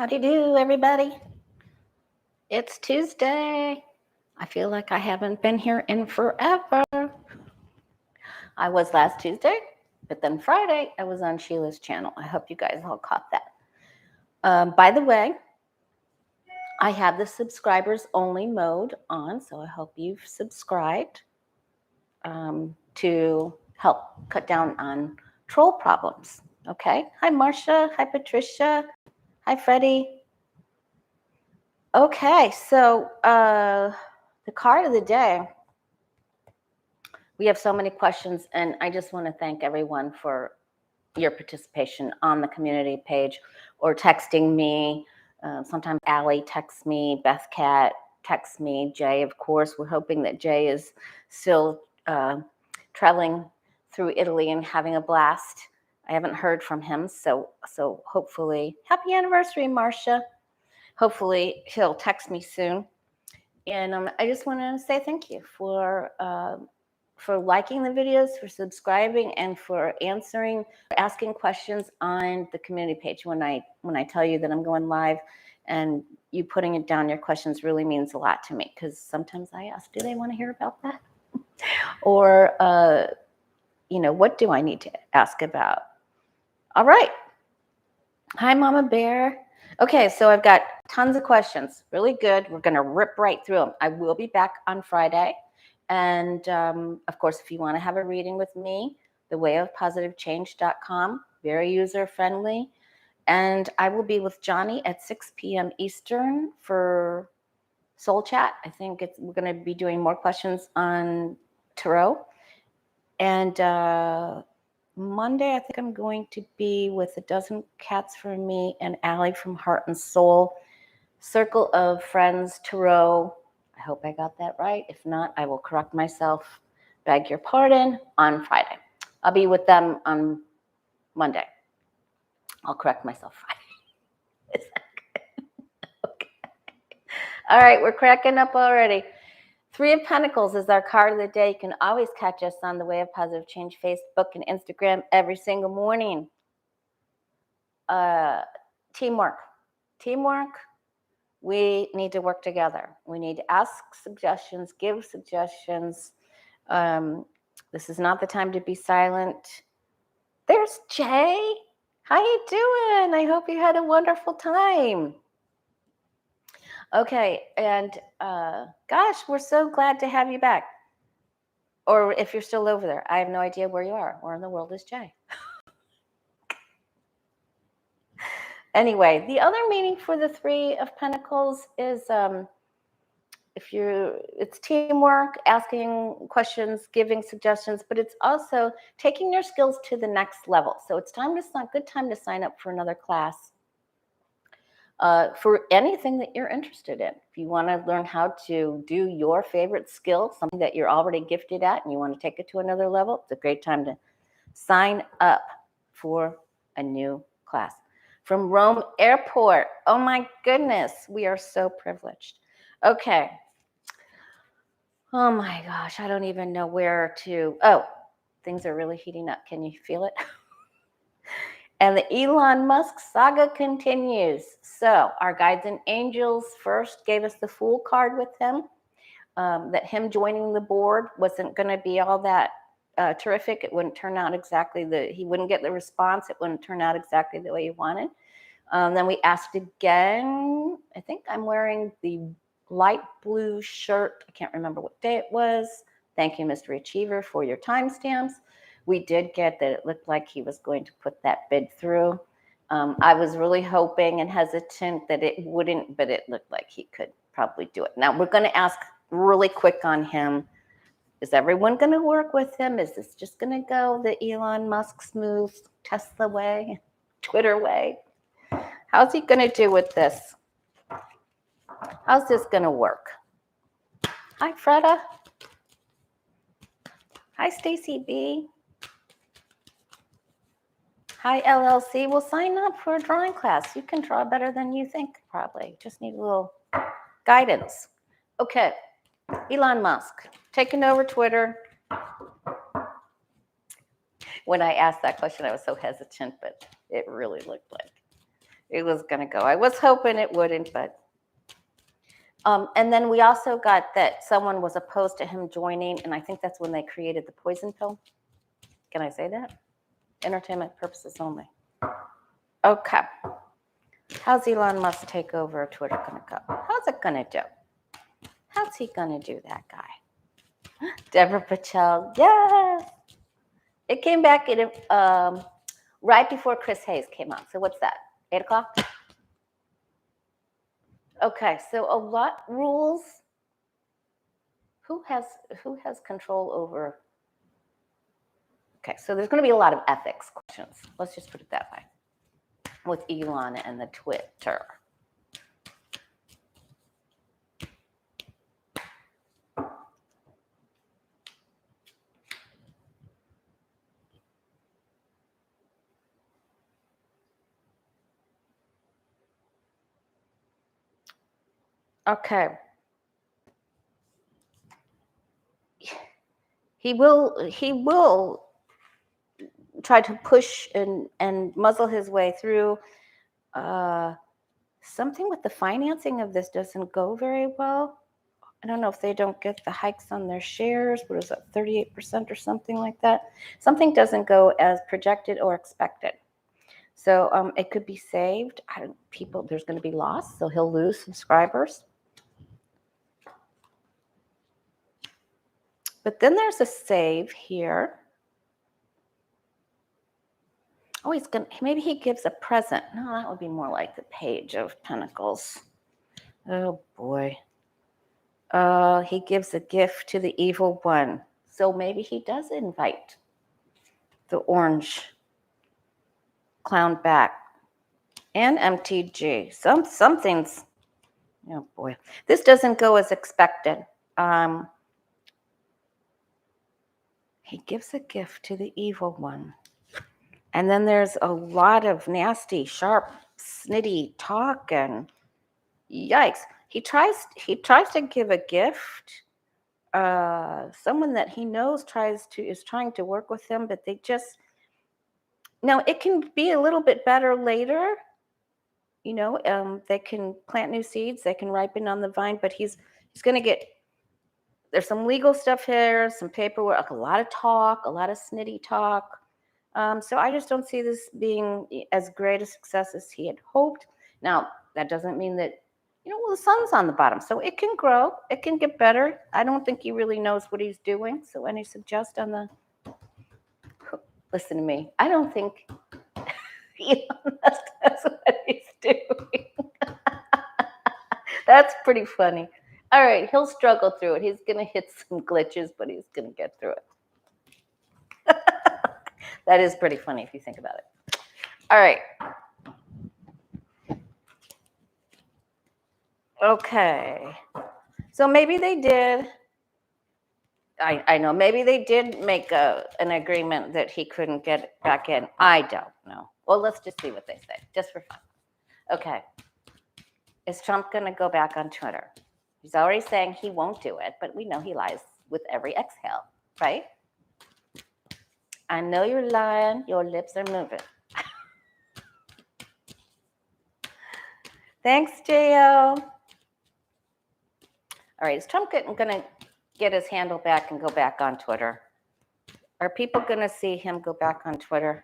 Howdy do, everybody. It's Tuesday. I feel like I haven't been here in forever. I was last Tuesday, but then Friday I was on Sheila's channel. I hope you guys all caught that. By the way, I have the subscribers only mode on, so I hope you've subscribed to help cut down on troll problems. Okay. Hi, Marcia. Hi, Patricia. Hi, Freddie. Okay, so the card of the day, we have so many questions, and I just want to thank everyone for your participation on the community page or texting me. Sometimes Allie texts me, Beth Cat texts me, Jay, of course. We're hoping that Jay is still traveling through Italy and having a blast. I haven't heard from him, so hopefully, happy anniversary, Marcia. Hopefully he'll text me soon. And I just want to say thank you for liking the videos, for subscribing, and for asking questions on the community page when I tell you that I'm going live. And you putting it down, your questions really means a lot to me, because sometimes I ask, do they want to hear about that? Or, what do I need to ask about? All right. Hi, Mama Bear. Okay, so I've got tons of questions. Really good. We're going to rip right through them. I will be back on Friday. And, of course, if you want to have a reading with me, thewayofpositivechange.com, very user-friendly. And I will be with Johnny at 6 p.m. Eastern for Soul Chat. I think we're going to be doing more questions on tarot. And Monday, I think I'm going to be with A Dozen Cats for Me and Allie from Heart and Soul. Circle of Friends Tarot. I hope I got that right. If not, I will correct myself. Beg your pardon on Friday. I'll be with them on Monday. I'll correct myself Friday. Is that good? Okay. All right, we're cracking up already. Three of Pentacles is our card of the day. You can always catch us on the Way of Positive Change Facebook and Instagram every single morning. Teamwork. We need to work together. We need to ask suggestions, give suggestions. This is not the time to be silent. There's Jay. How you doing? I hope you had a wonderful time. Okay, and gosh, we're so glad to have you back. Or if you're still over there, I have no idea where you are. Where in the world is Jay? Anyway, the other meaning for the Three of Pentacles is it's teamwork, asking questions, giving suggestions, but it's also taking your skills to the next level. So it's good time to sign up for another class. For anything that you're interested in. If you want to learn how to do your favorite skill, something that you're already gifted at, and you want to take it to another level, it's a great time to sign up for a new class. From Rome Airport. Oh my goodness, we are so privileged. Okay. Oh my gosh, I don't even know where to. Oh, things are really heating up. Can you feel it? And the Elon Musk saga continues. So our guides and angels first gave us the Fool card with him, that him joining the board wasn't going to be all that terrific. It wouldn't turn out exactly he wouldn't get the response. It wouldn't turn out exactly the way he wanted. Then we asked again. I think I'm wearing the light blue shirt. I can't remember what day it was. Thank you, Mystery Achiever, for your timestamps. We did get that it looked like he was going to put that bid through. I was really hoping and hesitant that it wouldn't, but it looked like he could probably do it. Now, we're going to ask really quick on him. Is everyone going to work with him? Is this just going to go the Elon Musk smooth, Tesla way, Twitter way? How's he going to do with this? How's this going to work? Hi, Freda. Hi, Stacy B. Hi, LLC. We'll sign up for a drawing class. You can draw better than you think, probably. Just need a little guidance. Okay. Elon Musk, taking over Twitter. When I asked that question, I was so hesitant, but it really looked like it was going to go. I was hoping it wouldn't, but. And then we also got that someone was opposed to him joining, and I think that's when they created the poison pill. Can I say that? Entertainment purposes only. Okay. How's Elon Musk take over Twitter going to go? How's it going to do? How's he going to do that, guy? Deborah Patel, yes. It came back right before Chris Hayes came on. So what's that? 8 o'clock? Okay, so a lot rules. Who has control over? Okay, so there's going to be a lot of ethics questions. Let's just put it that way. With Elon and the Twitter. Okay. He will try to push and muzzle his way through. Something with the financing of this doesn't go very well. I don't know if they don't get the hikes on their shares. What is that, 38% or something like that? Something doesn't go as projected or expected. So it could be saved. There's going to be loss, so he'll lose subscribers. But then there's a save here. Oh, maybe he gives a present. No, that would be more like the Page of Pentacles. Oh boy. He gives a gift to the evil one. So maybe he does invite the orange clown back and MTG. Something's, oh boy. This doesn't go as expected. He gives a gift to the evil one. And then there's a lot of nasty, sharp, snitty talk, and yikes. He tries to give a gift. Someone that he knows is trying to work with him, but now it can be a little bit better later. They can plant new seeds, they can ripen on the vine, but he's going to there's some legal stuff here, some paperwork, a lot of talk, a lot of snitty talk. So I just don't see this being as great a success as he had hoped. Now, that doesn't mean that, the sun's on the bottom, so it can grow, it can get better. I don't think he really knows what he's doing. So any suggest listen to me, I don't think Elon Musk knows what he's doing. That's pretty funny. All right, he'll struggle through it. He's going to hit some glitches, but he's going to get through it. That is pretty funny if you think about it. All right. Okay. So maybe they did. I know. Maybe they did make an agreement that he couldn't get back in. I don't know. Well, let's just see what they say, just for fun. Okay. Is Trump going to go back on Twitter? He's already saying he won't do it, but we know he lies with every exhale, right? I know you're lying. Your lips are moving. Thanks, Jo. All right, is Trump going to get his handle back and go back on Twitter? Are people going to see him go back on Twitter?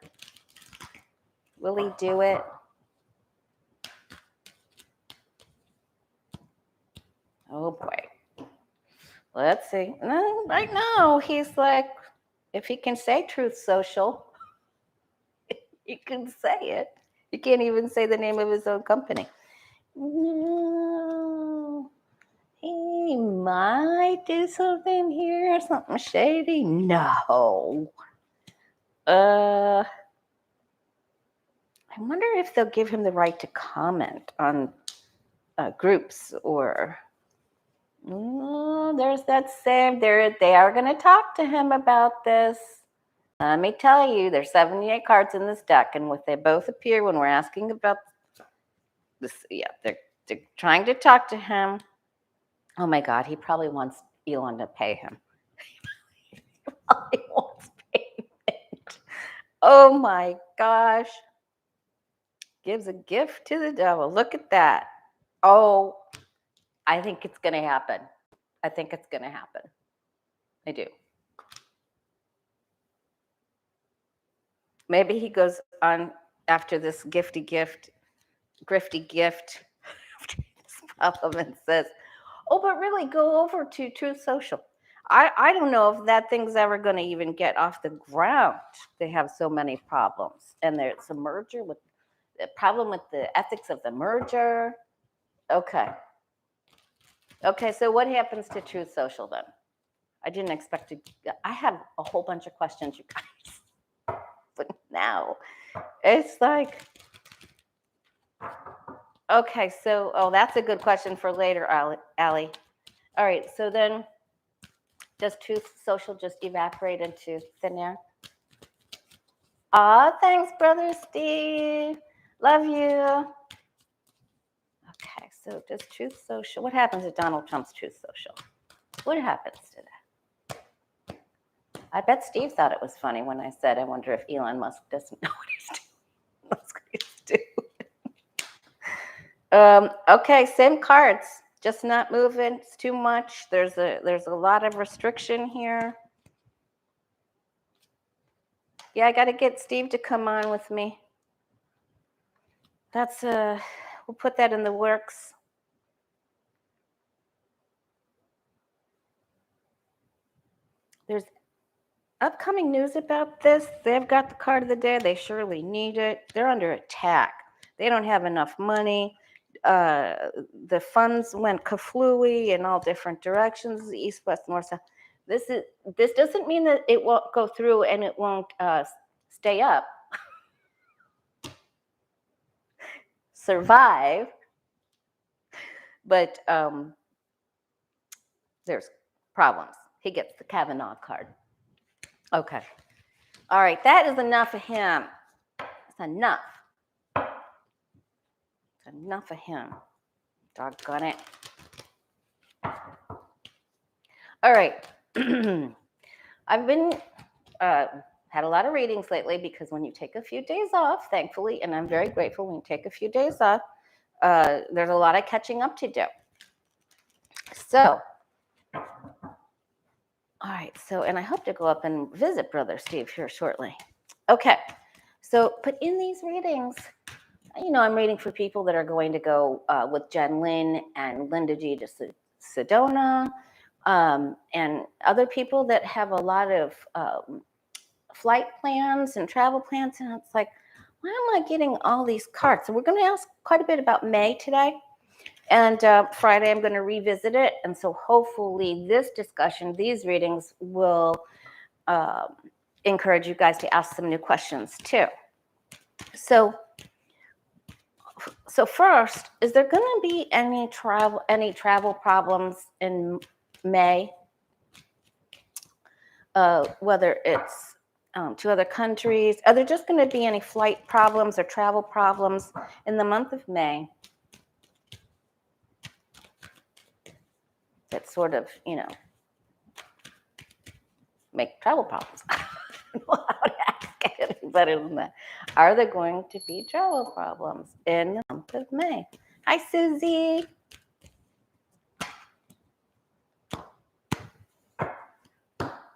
Will he do it? Oh, boy. Let's see. Right now, he's like, if he can say Truth Social, he can say it. He can't even say the name of his own company. No, he might do something here, something shady. No. I wonder if they'll give him the right to comment on groups or. There's that same. They are going to talk to him about this. Let me tell you, there's 78 cards in this deck, and they both appear when we're asking about this. Yeah, they're trying to talk to him. Oh my God, he probably wants Elon to pay him. He probably wants payment. Oh my gosh. gives a gift to the devil. Look at that. Oh, I think it's going to happen. I think it's going to happen. I do. Maybe he goes on after this grifty gift problem and says, oh, but really go over to Truth Social. I don't know if that thing's ever going to even get off the ground. They have so many problems. And there's a merger with the problem with the ethics of the merger. Okay. Okay, so what happens to Truth Social then? I didn't expect to. I have a whole bunch of questions, you guys. But now it's like, okay, so, oh, that's a good question for later, Allie. All right, so then does Truth Social just evaporate into thin air? Aw, thanks, Brother Steve. Love you. Okay, so does Truth Social, what happens to Donald Trump's Truth Social? What happens to that? I bet Steve thought it was funny when I said, I wonder if Elon Musk doesn't know what he's doing. Okay, same cards, just not moving. It's too much. There's a lot of restriction here. Yeah, I got to get Steve to come on with me. That's we'll put that in the works. There's upcoming news about this. They've got the card of the day. They surely need it. They're under attack. They don't have enough money. The funds went kaflooey in all different directions, east, west, north, south. This doesn't mean that it won't go through and it won't stay up, survive. But there's problems. He gets the Kavanaugh card. Okay. All right, that is enough of him. It's enough. It's enough of him. Doggone it. All right. I've been had a lot of readings lately because when you take a few days off, thankfully, and I'm very grateful when you take a few days off, there's a lot of catching up to do. So, all right. So, and I hope to go up and visit Brother Steve here shortly. Okay. So, but in these readings, you know, I'm reading for people that are going to go with Jen Lynn and Linda G to Sedona, and other people that have a lot of flight plans and travel plans. And it's like, why am I getting all these cards? So we're going to ask quite a bit about May today. And Friday, I'm going to revisit it. And so hopefully this discussion, these readings will encourage you guys to ask some new questions too. So first, is there going to be any travel problems in May? Whether it's to other countries, are there just going to be any flight problems or travel problems in the month of May? That sort of, you know, make travel problems. I don't know how to ask it better than that. Are there going to be travel problems in the month of May? Hi, Susie.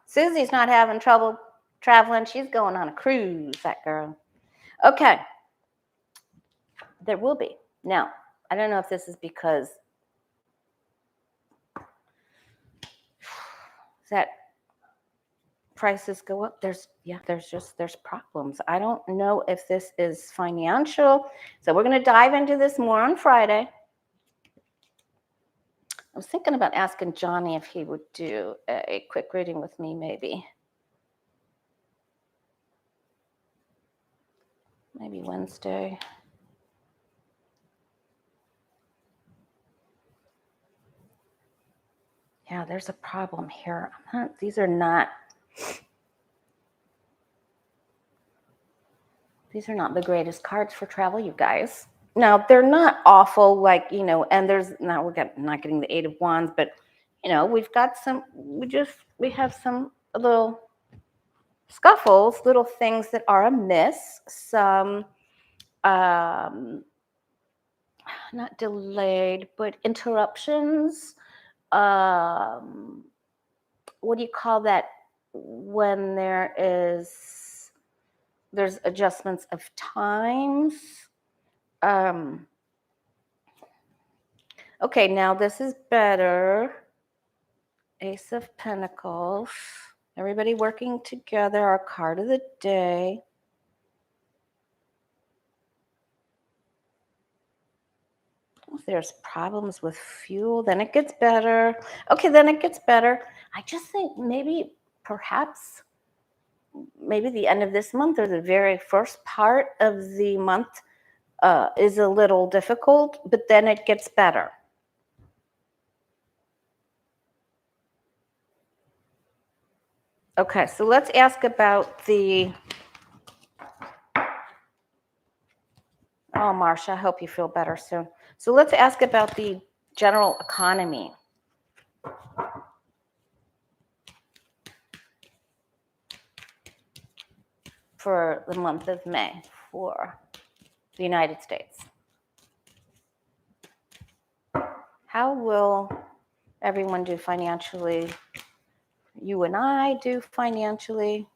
Susie's not having trouble traveling. She's going on a cruise, that girl. Okay. There will be. Now, I don't know if this is because that prices go up. There's problems. I don't know if this is financial. So we're going to dive into this more on Friday. I was thinking about asking Johnny if he would do a quick reading with me, maybe Wednesday. Yeah, there's a problem here. These are not the greatest cards for travel, you guys. Now, they're not awful, like, you know, and there's now not getting the Eight of Wands, but, you know, we've got some, we have some little scuffles, little things that are amiss, some not delayed, but interruptions. What do you call that when there's adjustments of times? Okay, now this is better. Ace of Pentacles. Everybody working together, our card of the day. If there's problems with fuel, then it gets better. Okay, then it gets better. I just think perhaps the end of this month or the very first part of the month is a little difficult, but then it gets better. Okay, so let's ask about the... Oh, Marcia, I hope you feel better soon. So let's ask about the general economy. For the month of May for the United States. How will everyone do financially? You and I do financially.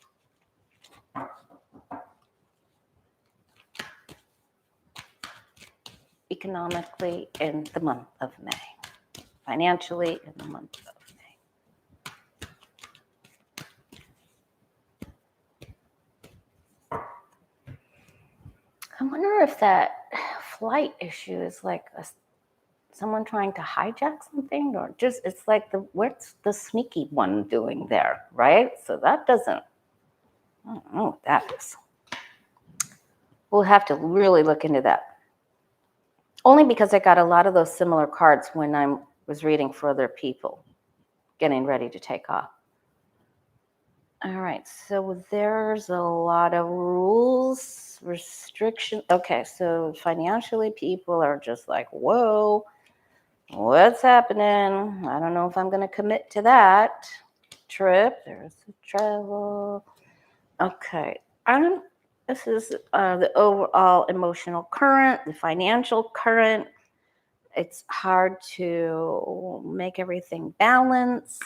Economically in the month of May. Financially in the month of May. I wonder if that flight issue is like someone trying to hijack something, or just it's like what's the sneaky one doing there, right? So that doesn't, I don't know what that is. We'll have to really look into that. Only because I got a lot of those similar cards when I was reading for other people, getting ready to take off. All right, so there's a lot of rules, restrictions. Okay, so financially people are just like, whoa, what's happening? I don't know if I'm going to commit to that trip. There's the travel. Okay, this is the overall emotional current, the financial current. It's hard to make everything balance.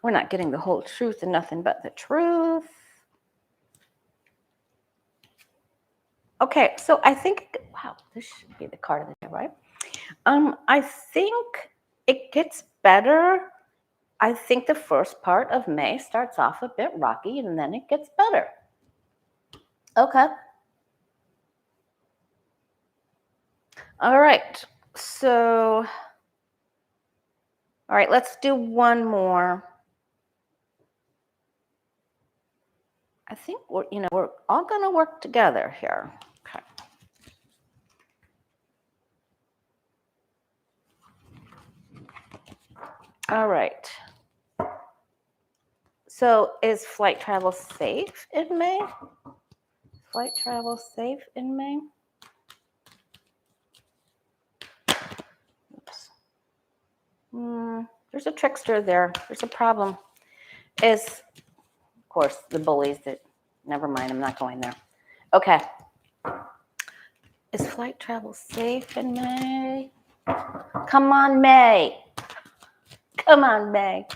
We're not getting the whole truth and nothing but the truth. Okay, so I think, wow, this should be the card of the day, right? I think it gets better. I think the first part of May starts off a bit rocky and then it gets better. Okay. All right. So, all right, let's do one more. I think we're all going to work together here. Okay. All right. So is flight travel safe in May? Flight travel safe in May? Oops. There's a trickster there. There's a problem. Of course, the bullies that, never mind, I'm not going there. Okay. Is flight travel safe in May? Come on, May. Come on, May.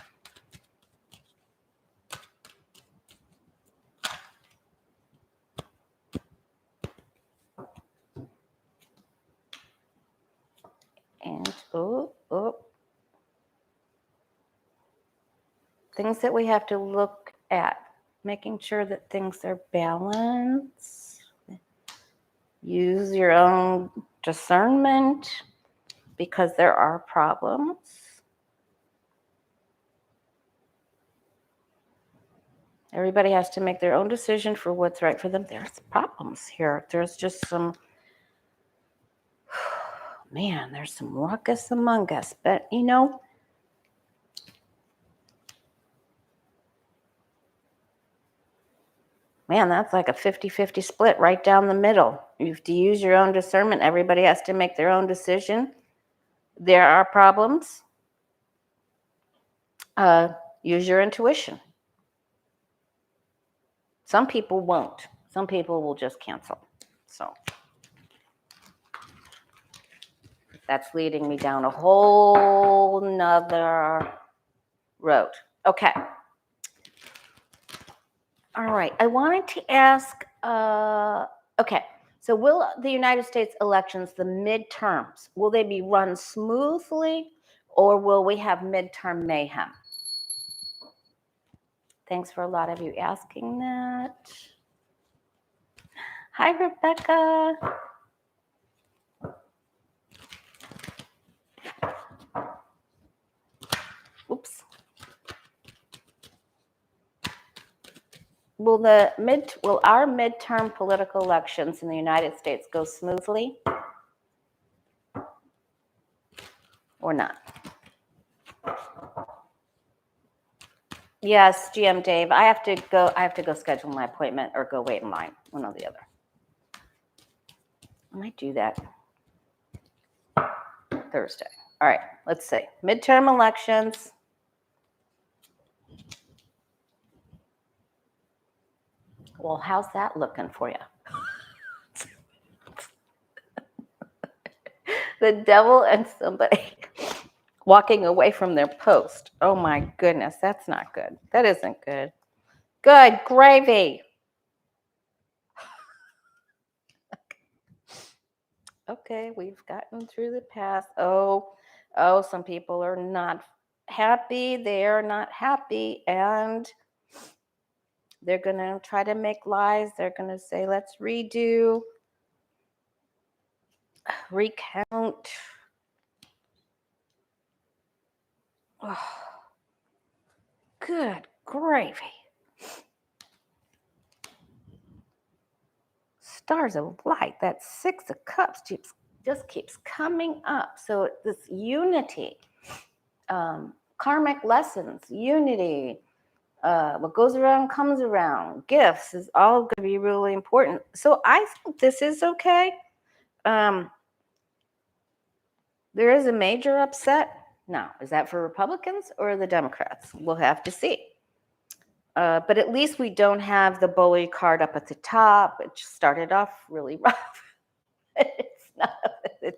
And, things that we have to look at. Making sure that things are balanced. Use your own discernment because there are problems. Everybody has to make their own decision for what's right for them. There's problems here. There's just some, man, there's some ruckus among us. But, man, that's like a 50-50 split right down the middle. You have to use your own discernment. Everybody has to make their own decision. There are problems. Use your intuition. Some people won't. Some people will just cancel. So that's leading me down a whole nother road. Okay. All right. I wanted to ask, okay. So will the United States elections, the midterms, will they be run smoothly or will we have midterm mayhem? Thanks for a lot of you asking that. Hi, Rebecca. Oops. Will our midterm political elections in the United States go smoothly or not? Yes, GM Dave. I have to go schedule my appointment or go wait in line, one or the other. I might do that Thursday. All right, let's see. Midterm elections. Well, how's that looking for you? The devil and somebody walking away from their post. Oh my goodness, that's not good. That isn't good. Good gravy. Okay, we've gotten through the past. Oh, some people are not happy. They are not happy, and they're going to try to make lies. They're going to say, let's redo, recount. Oh, good gravy. Stars of light, that 6 of cups just keeps coming up. So this unity, karmic lessons, unity, what goes around comes around, gifts is all going to be really important. So I think this is okay. There is a major upset. Now, is that for Republicans or the Democrats? We'll have to see. But at least we don't have the bully card up at the top. It started off really rough. It's not up at the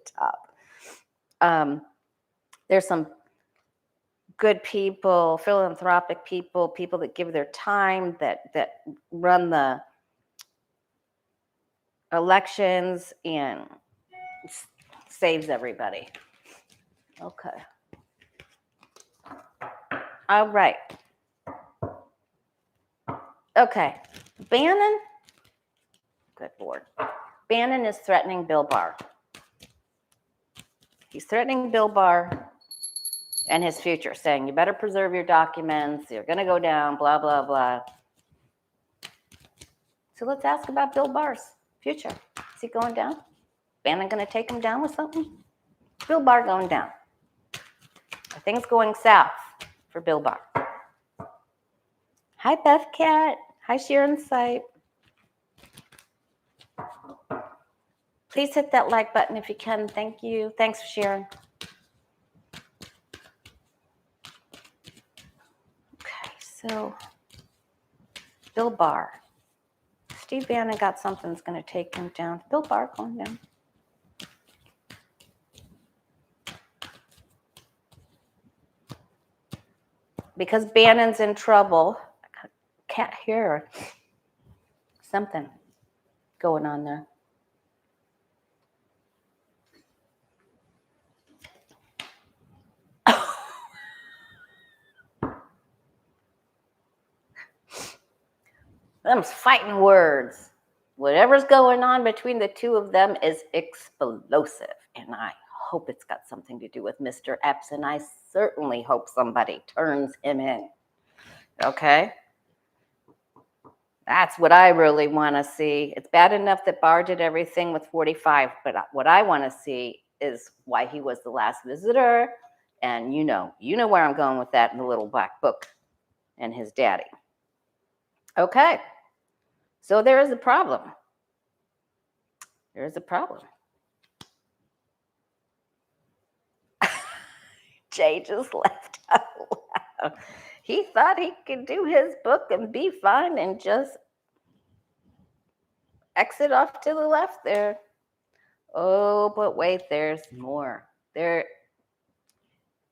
top. There's some good people, philanthropic people, people that give their time, that run the elections and saves everybody. Okay. All right. Okay. Bannon. Good Lord. Bannon is threatening Bill Barr. He's threatening Bill Barr and his future, saying, you better preserve your documents. You're going to go down, blah, blah, blah. So let's ask about Bill Barr's future. Is he going down? Bannon going to take him down with something? Bill Barr going down. Are things going south for Bill Barr? Hi, Beth Cat. Hi, Sharon Sipe. Please hit that like button if you can. Thank you. Thanks for sharing. Okay, so Bill Barr. Steve Bannon got something that's going to take him down. Bill Barr going down. Because Bannon's in trouble. I can't hear something going on there. Them's fighting words. Whatever's going on between the two of them is explosive. And I hope it's got something to do with Mr. Epps. And I certainly hope somebody turns him in. Okay? That's what I really want to see. It's bad enough that Barr did everything with 45. But what I want to see is why he was the last visitor. And you know where I'm going with that in the little black book and his daddy. Okay, so there is a problem. There is a problem. Jay just left out loud. He thought he could do his book and be fine and just exit off to the left there. Oh, but wait, there's more.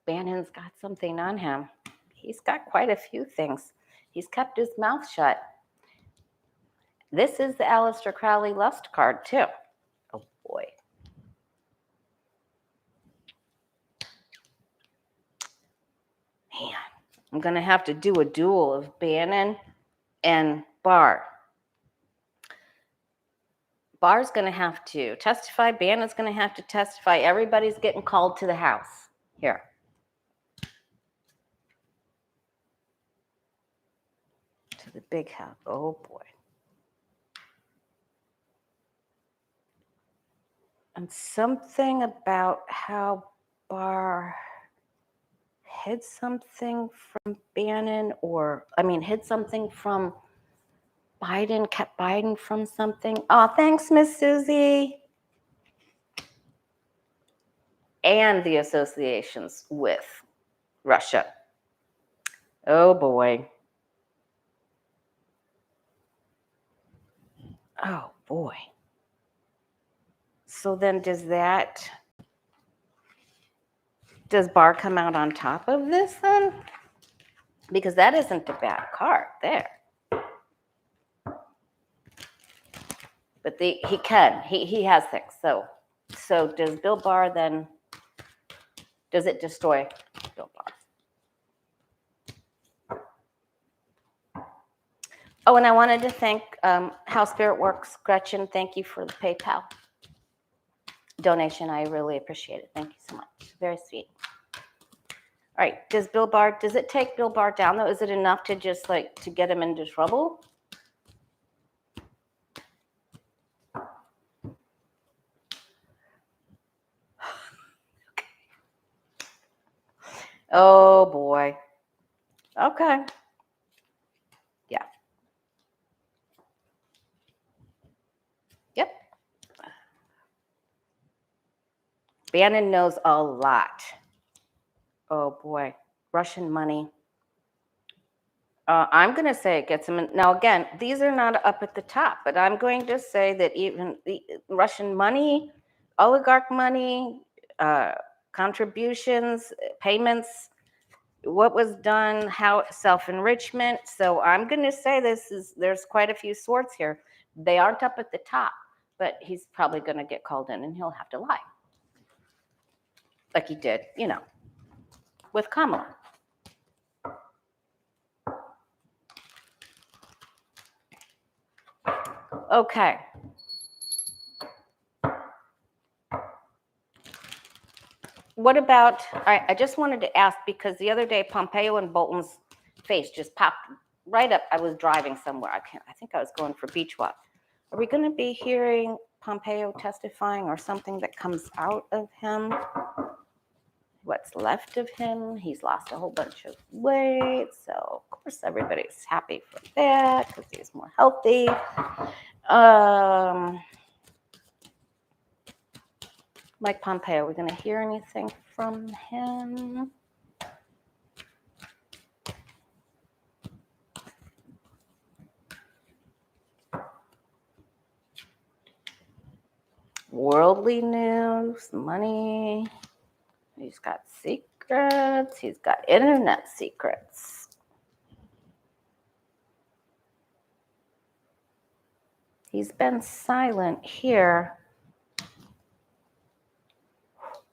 Bannon's got something on him. He's got quite a few things. He's kept his mouth shut. This is the Aleister Crowley Lust card, too. Oh, boy. Man, I'm going to have to do a duel of Bannon and Barr. Barr's going to have to testify. Bannon's going to have to testify. Everybody's getting called to the house here. To the big house. Oh, boy. And something about how Barr hid something from Bannon, hid something from Biden, kept Biden from something. Oh, thanks, Miss Susie. And the associations with Russia. Oh, boy. Oh, boy. So then does Barr come out on top of this then? Because that isn't a bad card there. But he can. He has things. So does Bill Barr then, does it destroy Bill Barr? Oh, and I wanted to thank How Spirit Works. Gretchen, thank you for the PayPal donation. I really appreciate it. Thank you so much. Very sweet. All right, does it take Bill Barr down, though? Is it enough to just to get him into trouble? Oh, boy. Okay. Yeah. Yep. Bannon knows a lot. Oh, boy. Russian money. I'm going to say it gets him in. Now, again, these are not up at the top, but I'm going to say that even the Russian money, oligarch money, contributions, payments, what was done, how self-enrichment. So I'm going to say there's quite a few swords here. They aren't up at the top, but he's probably going to get called in and he'll have to lie. Like he did, with Kamala. Okay. What about, all right, I just wanted to ask, because the other day Pompeo and Bolton's face just popped right up. I was driving somewhere. I think I was going for beach walk. Are we going to be hearing Pompeo testifying or something that comes out of him? What's left of him? He's lost a whole bunch of weight. So, of course, everybody's happy for that because he's more healthy. Mike Pompeo, are we going to hear anything from him? Worldly news, money. He's got secrets. He's got internet secrets. He's been silent here.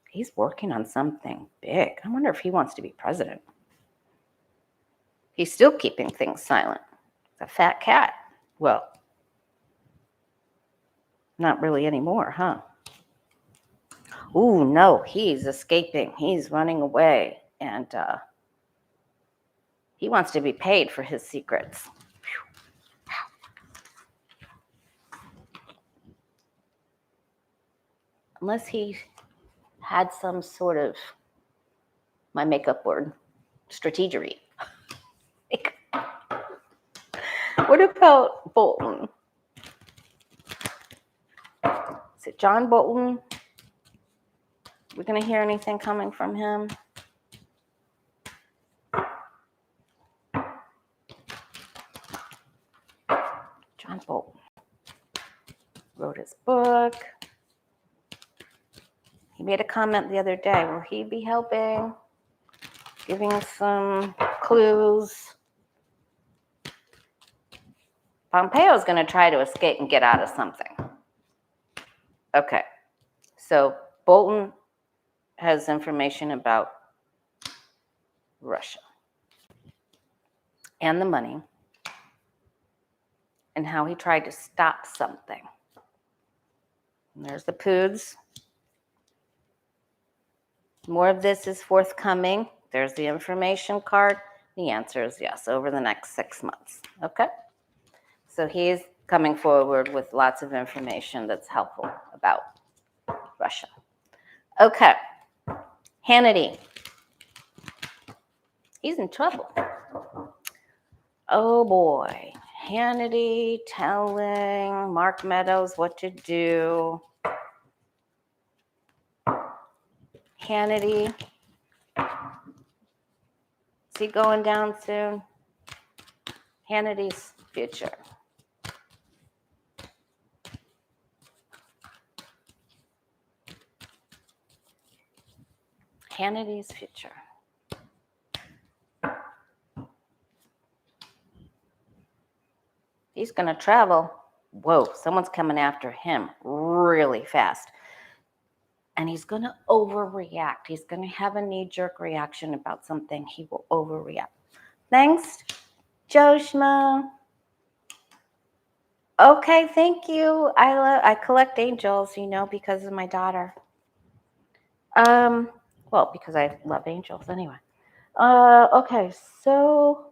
He's working on something big. I wonder if he wants to be president. He's still keeping things silent. He's a fat cat. Well, not really anymore, huh? Ooh, no, he's escaping. He's running away. And he wants to be paid for his secrets. Unless he had some sort of, my makeup word, strategery. What about Bolton? Is it John Bolton? We're going to hear anything coming from him? John Bolton. wrote his book. He made a comment the other day. Will he be helping? Giving some clues. Pompeo's going to try to escape and get out of something. Okay. So Bolton has information about Russia and the money and how he tried to stop something. And there's the Poods. More of this is forthcoming. There's the information card. The answer is yes, over the next 6 months. Okay? So he's coming forward with lots of information that's helpful about Russia. Okay. Hannity. He's in trouble. Oh boy. Hannity telling Mark Meadows what to do. Hannity. Is he going down soon? Hannity's future. Hannity's future. He's going to travel. Whoa, someone's coming after him really fast. And he's going to overreact. He's going to have a knee-jerk reaction about something. He will overreact. Thanks, Joshma. Okay, thank you. I collect angels, you know, because of my daughter. Well, because I love angels anyway. Okay, so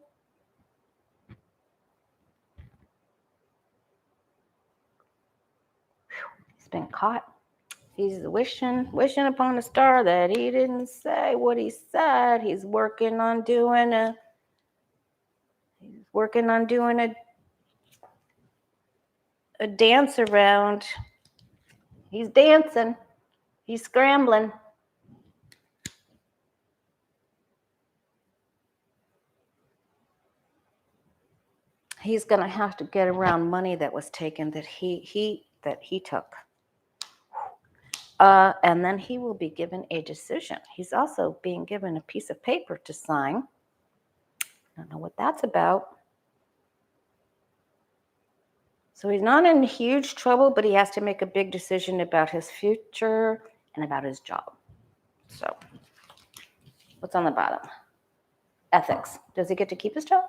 he's been caught. He's wishing upon a star that he didn't say what he said. He's working on doing a dance around. He's dancing. He's scrambling. He's going to have to get around money that was taken that he took. And then he will be given a decision. He's also being given a piece of paper to sign. I don't know what that's about. So he's not in huge trouble, but he has to make a big decision about his future and about his job. So what's on the bottom? Ethics. Does he get to keep his job?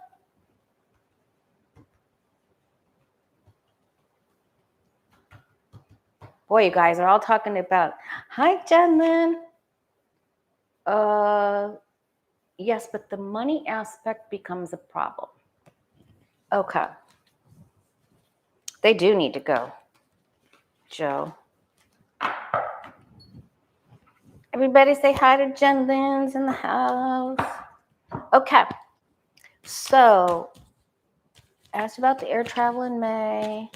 Boy, you guys are all talking about, hi, Jenlyn. Yes, but the money aspect becomes a problem. Okay. They do need to go, Joe. Everybody say hi to Jen Lynn's in the house. Okay. So, asked about the air travel in May.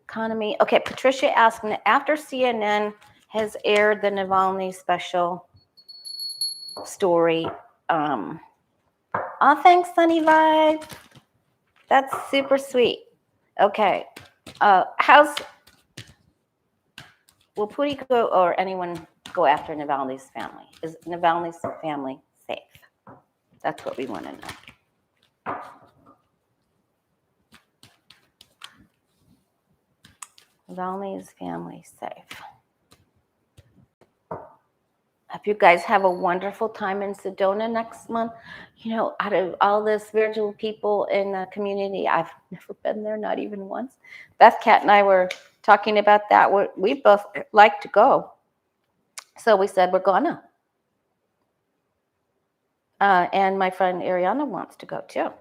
Economy. Okay, Patricia asked, after CNN has aired the Navalny special story. Oh, thanks, Sunny Vibe. That's super sweet. Okay. Will Putin go or anyone go after Navalny's family? Is Navalny's family safe? That's what we want to know. Navalny's family safe. Hope you guys have a wonderful time in Sedona next month. You know, out of all the spiritual people in the community, I've never been there, not even once. Beth Cat and I were talking about that. We both like to go. So we said we're gonna. And my friend Ariana wants to go too.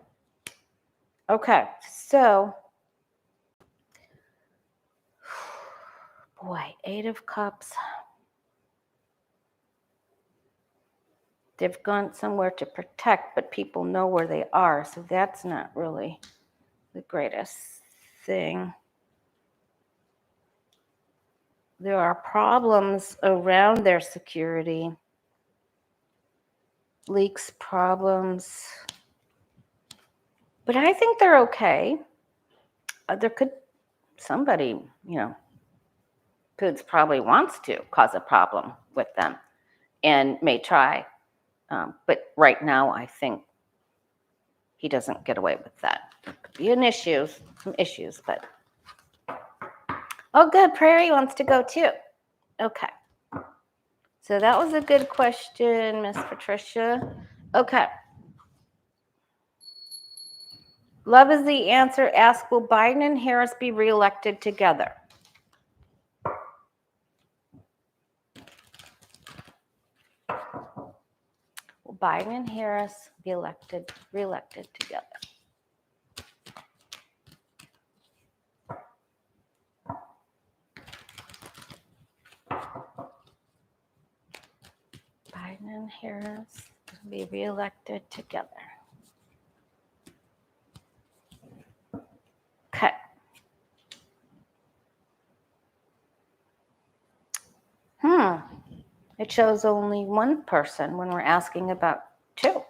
Okay, so, boy, 8 of Cups. They've gone somewhere to protect, but people know where they are, so that's not really the greatest thing. There are problems around their security. Leaks, problems. But I think they're okay. somebody, Putin probably wants to cause a problem with them and may try. But right now, I think he doesn't get away with that. There could be some issues, but. Oh, good. Prairie wants to go too. Okay. So that was a good question, Miss Patricia. Okay. Love is the answer. Ask, will Biden and Harris be reelected together? Will Biden and Harris be reelected together? Biden and Harris will be reelected together. Okay. It shows only one person when we're asking about two.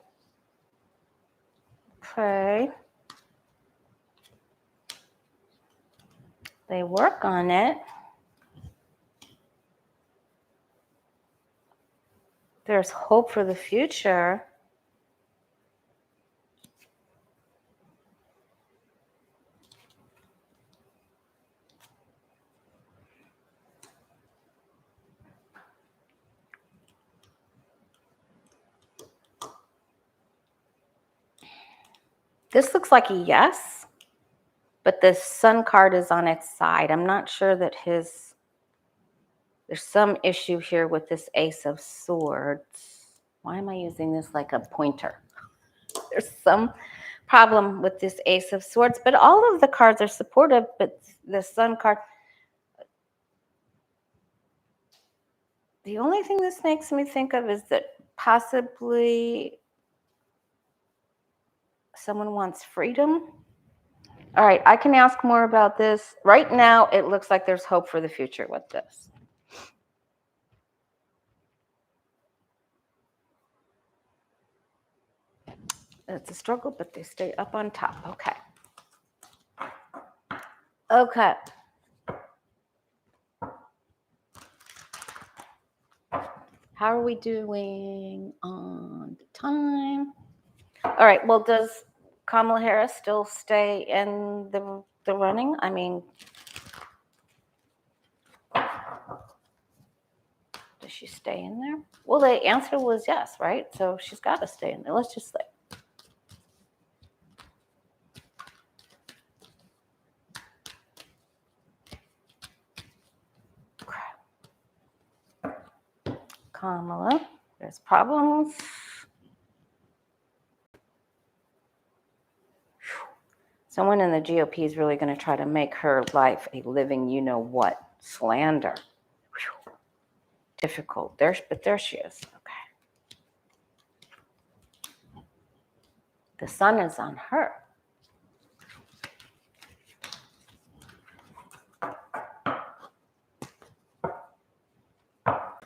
Okay. They work on it. There's hope for the future. This looks like a yes, but the sun card is on its side. I'm not sure that there's some issue here with this Ace of Swords. Why am I using this like a pointer? There's some problem with this Ace of Swords, but all of the cards are supportive, but the sun card. The only thing this makes me think of is that possibly someone wants freedom. All right, I can ask more about this. Right now, it looks like there's hope for the future with this. It's a struggle, but they stay up on top. Okay. Okay. How are we doing on the time? All right, well, does Kamala Harris still stay in the running? I mean, does she stay in there? Well, the answer was yes, right? So she's got to stay in there. Let's just say. Kamala, there's problems. Someone in the GOP is really going to try to make her life a living, you-know-what, slander. Whew. Difficult. But there she is. Okay. The sun is on her.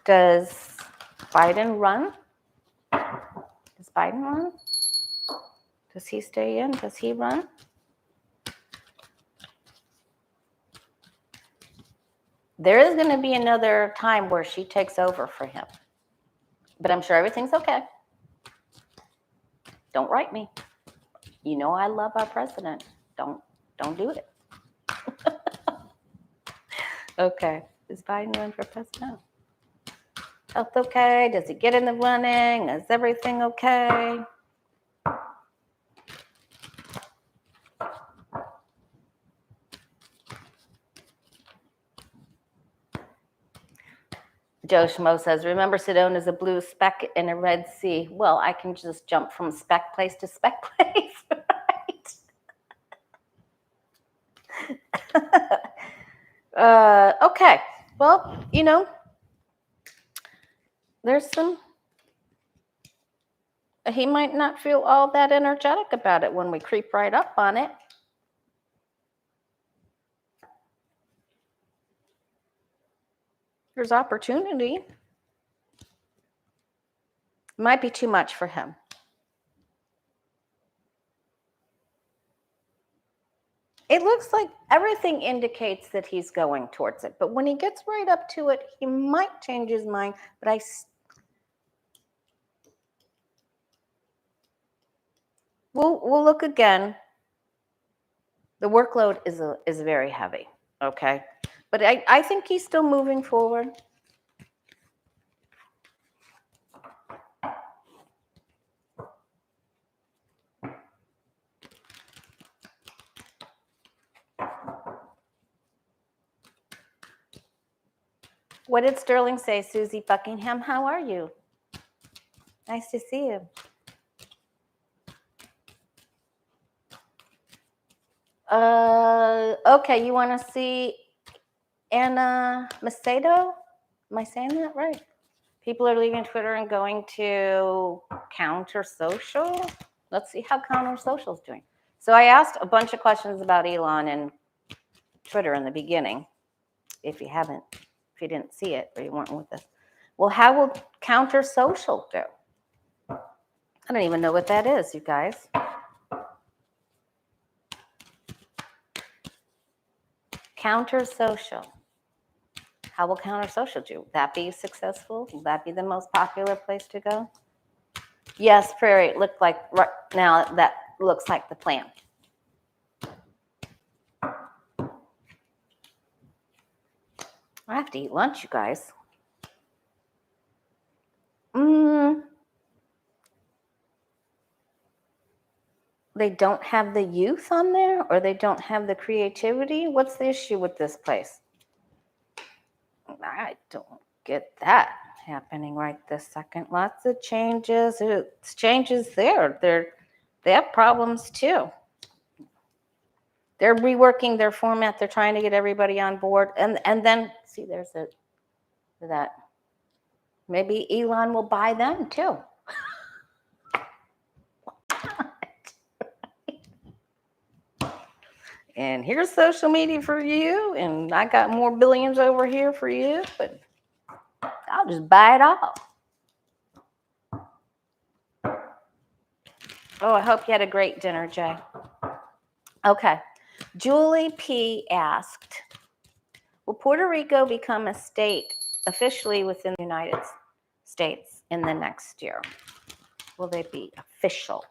Does Biden run? Does Biden run? Does he stay in? Does he run? There is going to be another time where she takes over for him. But I'm sure everything's okay. Don't write me. You know I love our president. Don't do it. Okay. Does Biden run for president? Health okay? Does he get in the running? Is everything okay? Joe Schmo says, remember Sedona is a blue speck in a red sea. Well, I can just jump from speck place to speck place, right? Okay. Well, there's he might not feel all that energetic about it when we creep right up on it. There's opportunity. Might be too much for him. It looks like everything indicates that he's going towards it. But when he gets right up to it, he might change his mind. But we'll look again. The workload is very heavy, okay? But I think he's still moving forward. What did Sterling say? Susie Buckingham, how are you? Nice to see you. Okay, you want to see Anna Macedo? Am I saying that right? People are leaving Twitter and going to Counter Social. Let's see how Counter Social is doing. So I asked a bunch of questions about Elon and Twitter in the beginning. If you didn't see it or you weren't with us. Well, how will Counter Social do? I don't even know what that is, you guys. Counter Social. How will Counter Social do? Will that be successful? Will that be the most popular place to go? Yes, Prairie. It looked like right now that looks like the plan. I have to eat lunch, you guys. They don't have the youth on there, or they don't have the creativity? What's the issue with this place? I don't get that happening right this second. Lots of changes. It's changes there. They have problems too. They're reworking their format. They're trying to get everybody on board. And then, see, there's that. Maybe Elon will buy them too. And here's social media for you, and I got more billions over here for you, but I'll just buy it all. Oh, I hope you had a great dinner, Jay. Okay. Julie P. asked, will Puerto Rico become a state officially within the United States in the next year? Will they be official?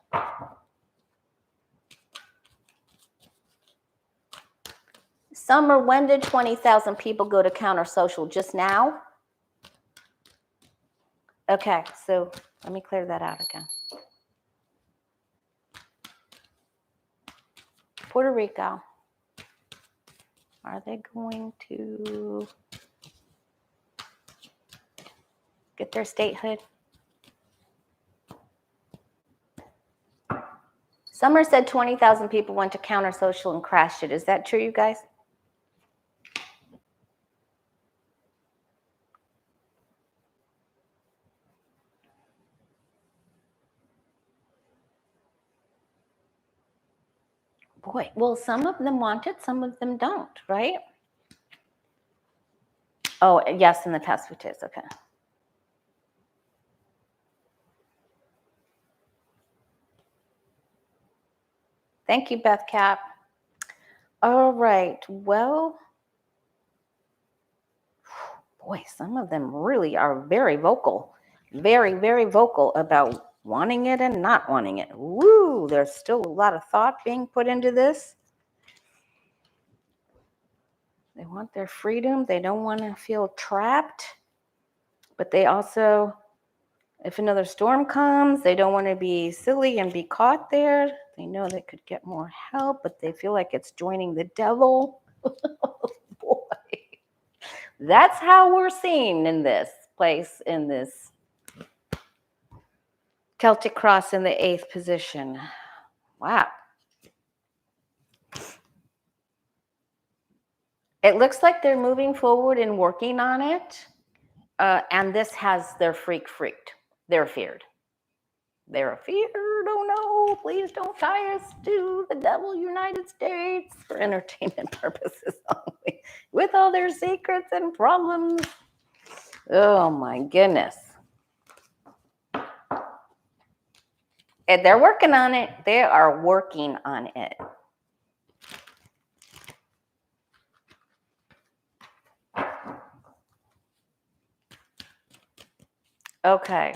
Summer, when did 20,000 people go to Counter Social? Just now? Okay, so let me clear that out again. Puerto Rico. Are they going to get their statehood? Summer said 20,000 people went to Counter Social and crashed it. Is that true, you guys? Boy, well, some of them want it, some of them don't, right? Oh, yes, in the past few days, okay. Thank you, Beth Cap. All right, well, boy, some of them really are very vocal, very, very vocal about wanting it and not wanting it. Woo, there's still a lot of thought being put into this. They want their freedom. They don't want to feel trapped, but they also, if another storm comes, they don't want to be silly and be caught there. They know they could get more help, but they feel like it's joining the devil. Boy, that's how we're seen in this place, in this Celtic cross in the 8th position. Wow. It looks like they're moving forward and working on it. And this has their freaked. They're feared. They're feared. Oh no, please don't tie us to the devil United States for entertainment purposes only, with all their secrets and problems. Oh my goodness. And they're working on it. They are working on it. Okay.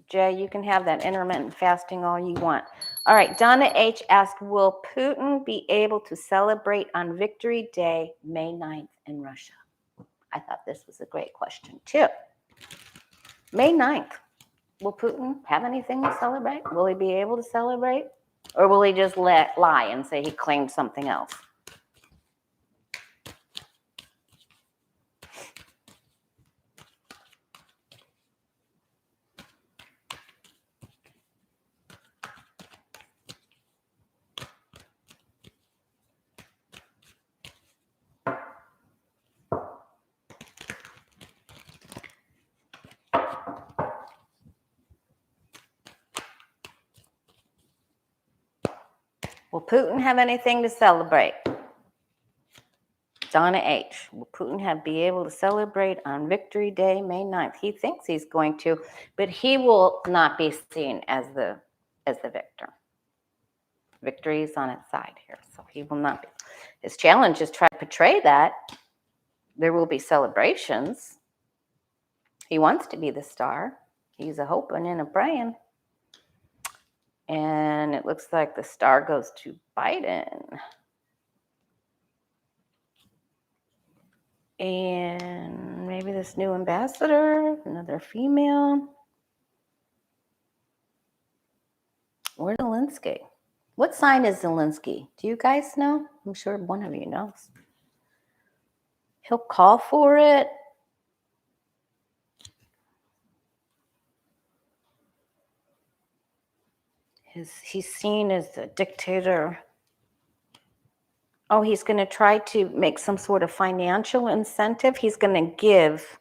Jay, you can have that intermittent fasting all you want. All right. Donna H. asked, will Putin be able to celebrate on Victory Day, May 9th in Russia? I thought this was a great question, too. May 9th. Will Putin have anything to celebrate? Will he be able to celebrate? Or will he just lie and say he claimed something else? Will Putin have anything to celebrate? Donna H. Will Putin be able to celebrate on Victory Day, May 9th? He thinks he's going to, but he will not be seen as the victor. Victory is on its side here, so he will not be. His challenge is try to portray that. There will be celebrations. He wants to be the star. He's a hoping and a praying. And it looks like the star goes to Biden. And maybe this new ambassador, another female. Where's Zelensky? What sign is Zelensky? Do you guys know? I'm sure one of you knows. He'll call for it. He's seen as the dictator. Oh, he's going to try to make some sort of financial incentive. He's going to give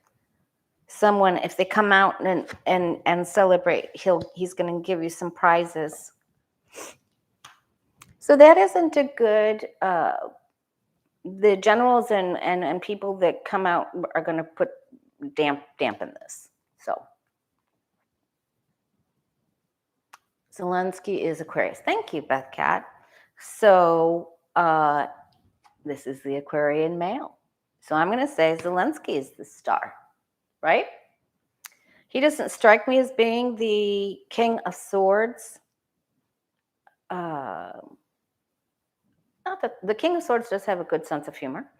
someone, if they come out and celebrate, he's going to give you some prizes. So that isn't a good. The generals and people that come out are going to put dampen this. So Zelensky is Aquarius. Thank you, Beth Cat. So this is the Aquarian male. So I'm going to say Zelensky is the star, right? He doesn't strike me as being the King of Swords. Not that the King of Swords does have a good sense of humor,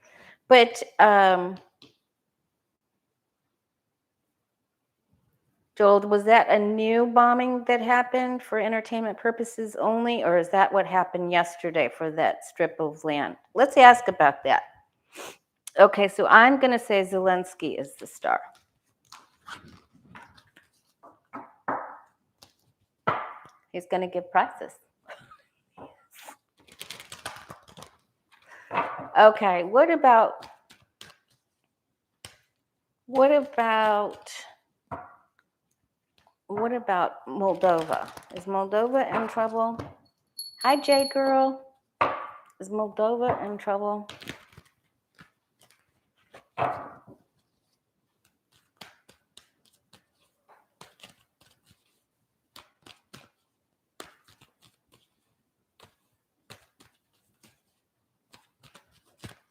but Joel, was that a new bombing that happened for entertainment purposes only, or is that what happened yesterday for that strip of land? Let's ask about that. Okay, so I'm going to say Zelensky is the star. He's going to give prizes. Okay, what about Moldova? Is Moldova in trouble? Hi, J girl. Is Moldova in trouble?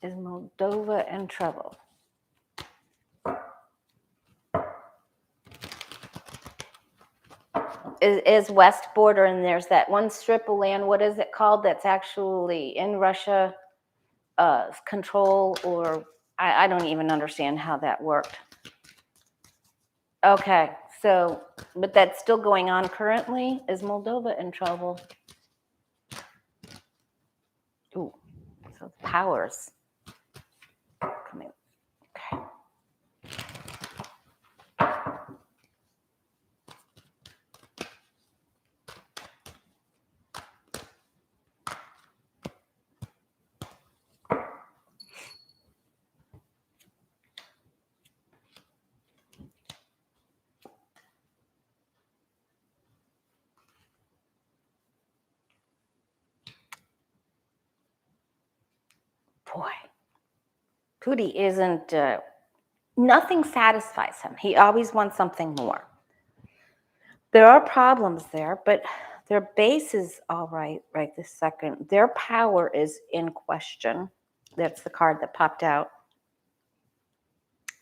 Is Moldova in trouble? Is west border, and there's that one strip of land, what is it called, that's actually in Russia control, or I don't even understand how that worked. Okay, so, but that's still going on currently. Is Moldova in trouble? Ooh, so powers coming. Okay. Boy, Putin isn't, nothing satisfies him. He always wants something more. There are problems there, but their base is all right this second. Their power is in question. That's the card that popped out.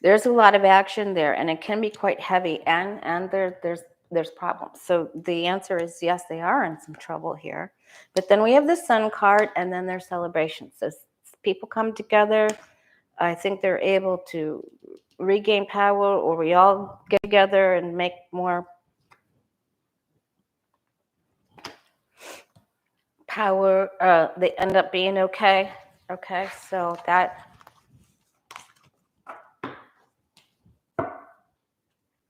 There's a lot of action there, and it can be quite heavy, and there's problems. So the answer is yes, they are in some trouble here. But then we have the Sun card, and then there's celebrations. So people come together. I think they're able to regain power, or we all get together and make more power. They end up being okay. Okay, so that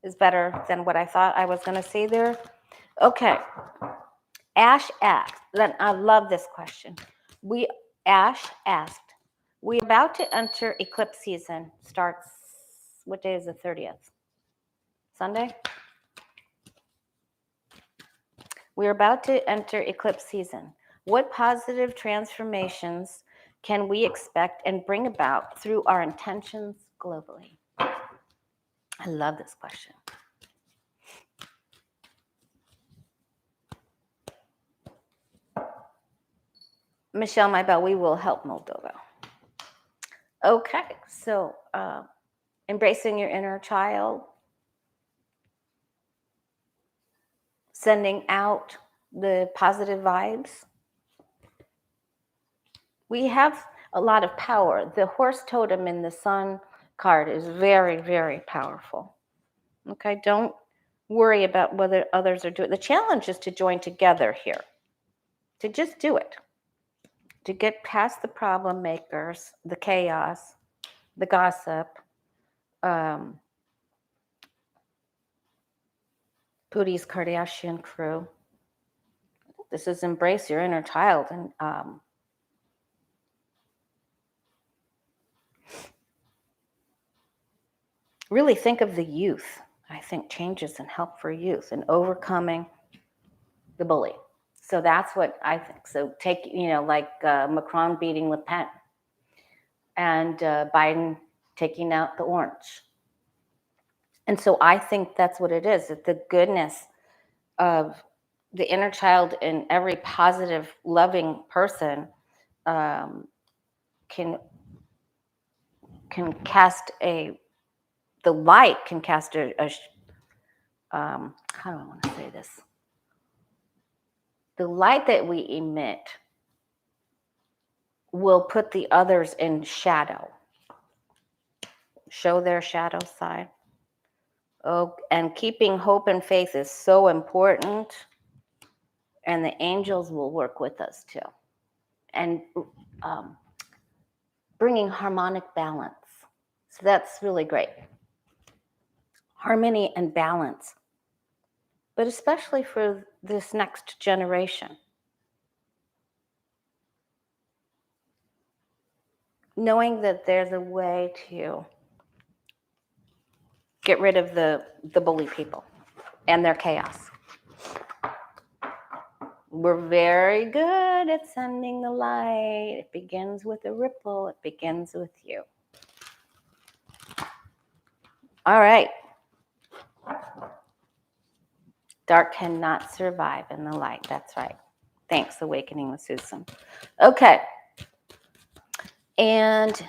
is better than what I thought I was going to see there. Okay. Ash asked, then I love this question. Ash asked, we're about to enter eclipse season. Starts, what day is the 30th? Sunday? We're about to enter eclipse season. What positive transformations can we expect and bring about through our intentions globally? I love this question. Michelle Maybell, we will help Moldova. Okay, so embracing your inner child, sending out the positive vibes. We have a lot of power. The horse totem in the Sun card is very, very powerful. Okay, don't worry about whether others are doing it. The challenge is to join together here, to just do it, to get past the problem makers, the chaos, the gossip, Pooty's Kardashian crew. This is embrace your inner child and really think of the youth. I think changes and help for youth and overcoming the bully. So that's what I think. So take, like Macron beating Le Pen and Biden taking out the orange. And so I think that's what it is, that the goodness of the inner child in every positive, loving person can cast the light can cast how do I want to say this? The light that we emit will put the others in shadow, show their shadow side. Oh, and keeping hope and faith is so important, and the angels will work with us too. And bringing harmonic balance. So that's really great. Harmony and balance, but especially for this next generation. Knowing that there's a way to get rid of the bully people and their chaos. We're very good at sending the light. It begins with a ripple. It begins with you. All right. Dark cannot survive in the light. That's right. Thanks, Awakening with Susan. Okay. And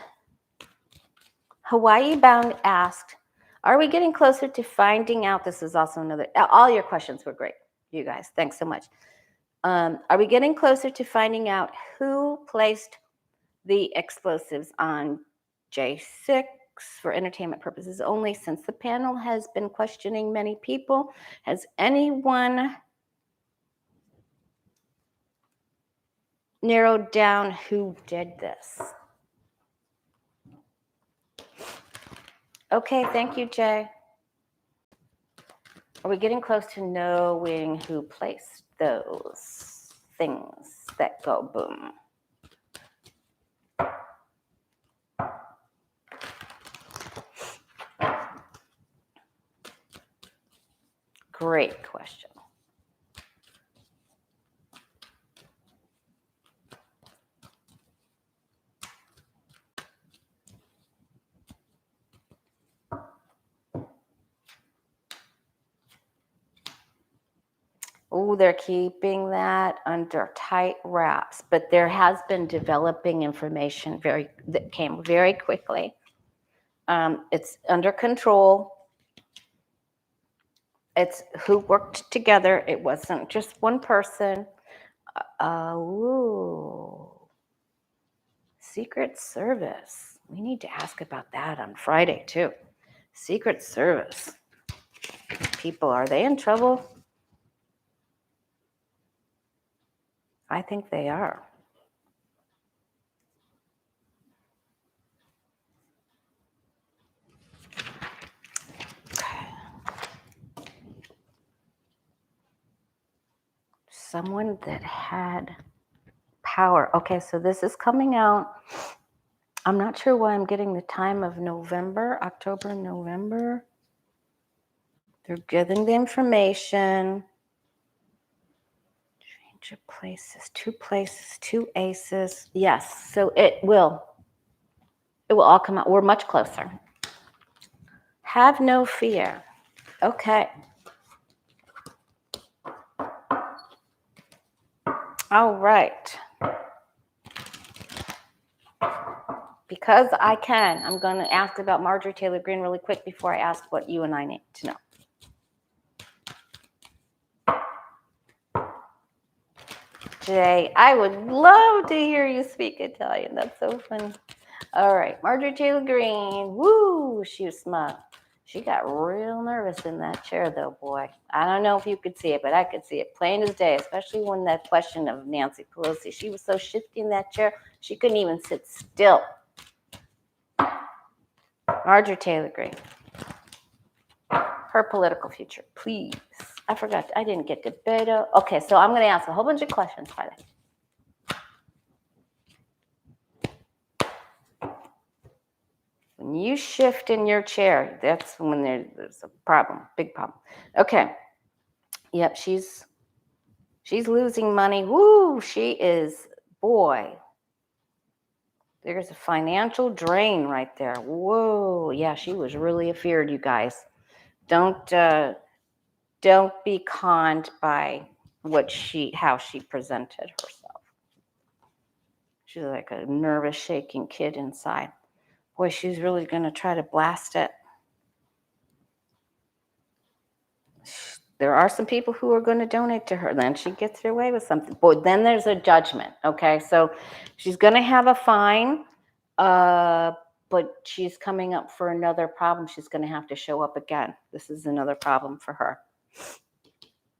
Hawaii Bound asked, are we getting closer to finding out? This is also another, all your questions were great, you guys. Thanks so much. Are we getting closer to finding out who placed the explosives on J6 for entertainment purposes only, since the panel has been questioning many people? Has anyone narrowed down who did this? Okay, thank you, Jay. Are we getting close to knowing who placed those things that go boom? Great question. Oh, they're keeping that under tight wraps, but there has been developing information that came very quickly. It's under control. It's who worked together. It wasn't just one person. Ooh. Secret Service. We need to ask about that on Friday, too. Secret Service. People, are they in trouble? I think they are. Okay. Someone that had power. Okay, so this is coming out. I'm not sure why I'm getting the time of November, October, November. They're getting the information. Change of places, two aces. Yes, so it will all come out. We're much closer. Have no fear. Okay. All right. Because I can, I'm going to ask about Marjorie Taylor Greene really quick before I ask what you and I need to know. Jay, I would love to hear you speak Italian. That's so funny. All right, Marjorie Taylor Greene. Woo, she was smart. She got real nervous in that chair, though, boy. I don't know if you could see it, but I could see it plain as day, especially when that question of Nancy Pelosi. She was so shifty in that chair, she couldn't even sit still. Marjorie Taylor Greene. Her political future, please. I forgot. I didn't get to Beto. Okay, so I'm going to ask a whole bunch of questions Friday. When you shift in your chair, that's when there's a problem, big problem. Okay. Yep, she's losing money. Woo, she is, boy. There's a financial drain right there. Whoa, yeah, she was really afeared, you guys. Don't be conned by how she presented herself. She's like a nervous, shaking kid inside. Boy, she's really going to try to blast it. There are some people who are going to donate to her. Then she gets away with something. Boy, then there's a judgment. Okay, so she's going to have a fine, but she's coming up for another problem. She's going to have to show up again. This is another problem for her.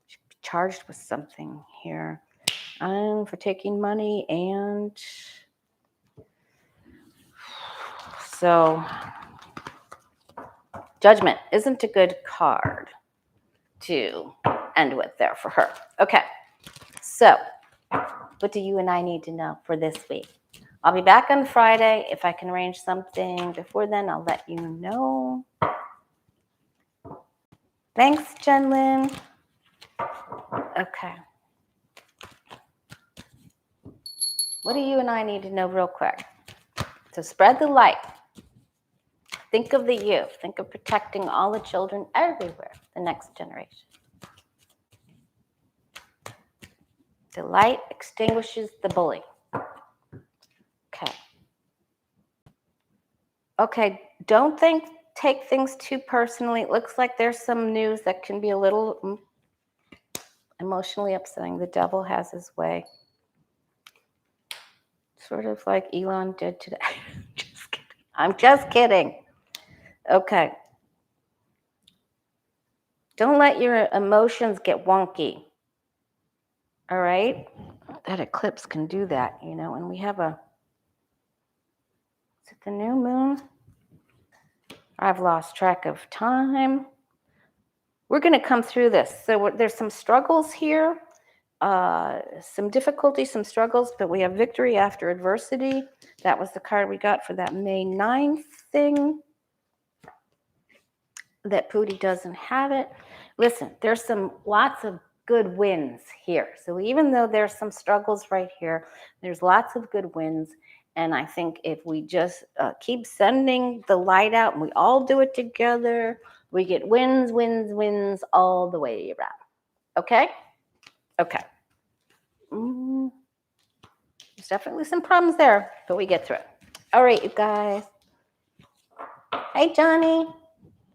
She'll be charged with something here. For taking money, and so judgment isn't a good card to end with there for her. Okay, so what do you and I need to know for this week? I'll be back on Friday. If I can arrange something before then, I'll let you know. Thanks, Jen Lynn. Okay. What do you and I need to know real quick? So spread the light. Think of the youth. Think of protecting all the children everywhere, the next generation. The light extinguishes the bully. Okay. Okay, don't take things too personally. It looks like there's some news that can be a little emotionally upsetting. The devil has his way. Sort of like Elon did today. Just kidding. I'm just kidding. Okay. Don't let your emotions get wonky. All right? That eclipse can do that, and we have is it the new moon? I've lost track of time. We're going to come through this. So there's some struggles here, some difficulties, some struggles, but we have victory after adversity. That was the card we got for that May 9th thing. That Putin doesn't have it. Listen, there's lots of good wins here. So even though there's some struggles right here, there's lots of good wins. And I think if we just keep sending the light out and we all do it together, we get wins, wins, wins all the way around. Okay? Okay. There's definitely some problems there, but we get through it. All right, you guys. Hi, Johnny.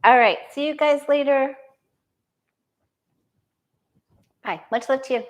All right. See you guys later. Bye. Much love to you.